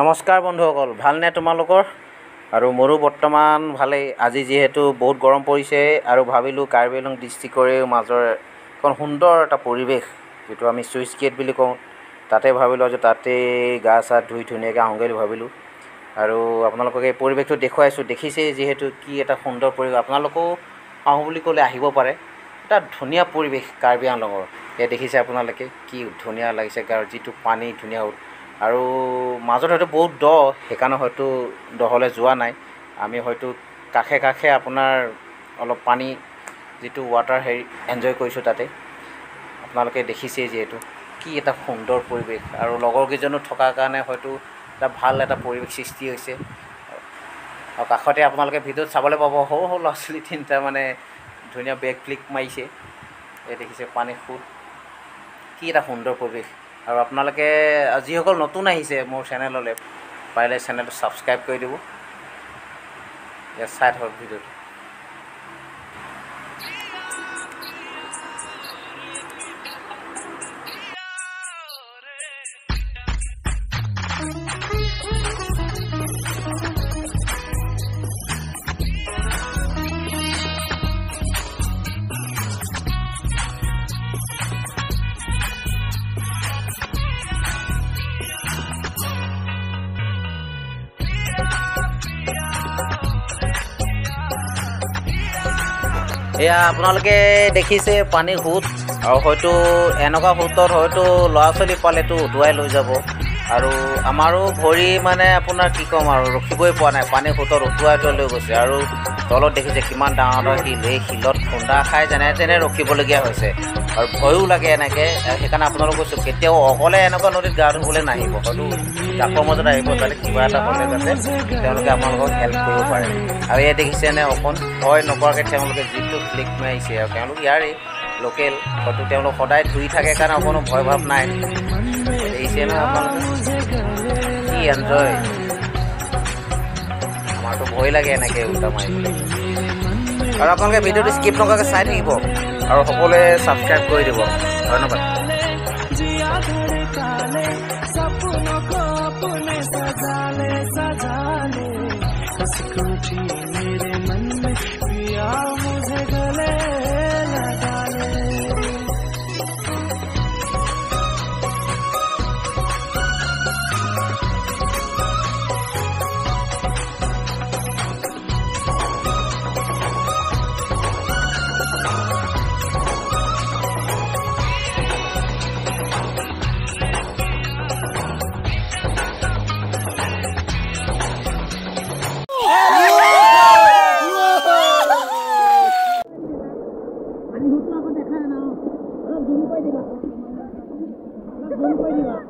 নমস্কাৰ বন্ধুসকল, ভালনে তোমালোকৰ? আৰু মোৰো বৰ্তমান ভালেই। আজি যিহেতু বহুত গৰম পৰিছে আৰু ভাবিলোঁ কাৰ্বি আংলং ডিষ্ট্ৰিক্টৰে মাজৰ এখন সুন্দৰ এটা পৰিৱেশ, যিটো আমি চুইচ গেট বুলি কওঁ, তাতে ভাবিলোঁ যে তাতেই গা চা ধুই ধুনীয়াকৈ আহোঁগৈ বুলি ভাবিলোঁ। আৰু আপোনালোকক এই পৰিৱেশটো দেখুৱাইছোঁ। দেখিছেই যিহেতু কি এটা সুন্দৰ পৰিৱেশ। আপোনালোকেও আহোঁ বুলি ক'লে আহিব পাৰে। এটা ধুনীয়া পৰিৱেশ কাৰ্বি আংলঙৰ। এয়া দেখিছে আপোনালোকে কি ধুনীয়া লাগিছে, যিটো পানী ধুনীয়া আৰু মাজত হয়তো বহুত দ, সেইকাৰণে হয়তো দহলৈ যোৱা নাই। আমি হয়তো কাষে কাষে আপোনাৰ অলপ পানী যিটো ৱাটাৰ এনজয় কৰিছোঁ তাতে। আপোনালোকে দেখিছেই যিহেতু কি এটা সুন্দৰ পৰিৱেশ, আৰু লগৰকেইজনো থকাৰ কাৰণে হয়তো এটা ভাল এটা পৰিৱেশ সৃষ্টি হৈছে। আৰু কাষতে আপোনালোকে ভিডিঅ'ত চাবলৈ পাব সৰু সৰু ল'ৰা ছোৱালী তিনিটা মানে ধুনীয়া বেক ফ্লিক মাৰিছে। এই দেখিছে পানী সোঁত, কি এটা সুন্দৰ পৰিৱেশ। আৰু আপোনালোকে যিসকল নতুন আহিছে মোৰ চেনেললৈ, পাৰিলে চেনেলটো ছাবস্ক্ৰাইব কৰি দিব। ইয়াত চাই থাকক ভিডিঅ'টো। এয়া আপোনালোকে দেখিছে পানীৰ সোঁত, আৰু হয়তো এনেকুৱা সোঁতত হয়তো ল'ৰা ছোৱালী পালেতো উটুৱাই লৈ যাব। আৰু আমাৰো ভৰি মানে আপোনাৰ কি ক'ম আৰু, ৰখিবই পৰা নাই, পানীৰ সোঁতত উটুৱাই লৈ গৈছে। আৰু তলত দেখিছে কিমান ডাঙৰ ডাঙৰ শিল, এই শিলত খুন্দা খাই যেনে তেনে ৰখিবলগীয়া হৈছে। আৰু ভয়ো লাগে এনেকৈ। সেইকাৰণে আপোনালোক কৈছোঁ, কেতিয়াও অকলে এনেকুৱা নদীত গা ধুবলৈ নাহিব। হয়তো জাকৰ মাজত আহিব, যাতে কিবা এটা হ'লে যাতে তেওঁলোকে আপোনালোকক হেল্প কৰিব পাৰে। আৰু এয়া দেখিছেনে, অকণ ভয় নকৰাকৈ তেওঁলোকে যিটো ফ্লিক মাৰিছে। আৰু তেওঁলোক ইয়াৰে লোকেল, হয়তো তেওঁলোক সদায় ধুই থাকে কাৰণে অকণো ভয় ভাৱ নাই। দেখিছে নহয় আপোনালোকে কি এনজয়। আমাৰতো ভয় লাগে এনেকৈ উল্টা মাৰিবলৈ। আৰু আপোনালোকে ভিডিঅ'টো স্কিপ নকৰাকৈ চাই থাকিব, আৰু সকলোৱে ছাবস্ক্ৰাইব কৰি দিব। ধন্যবাদ। Jumpa juga.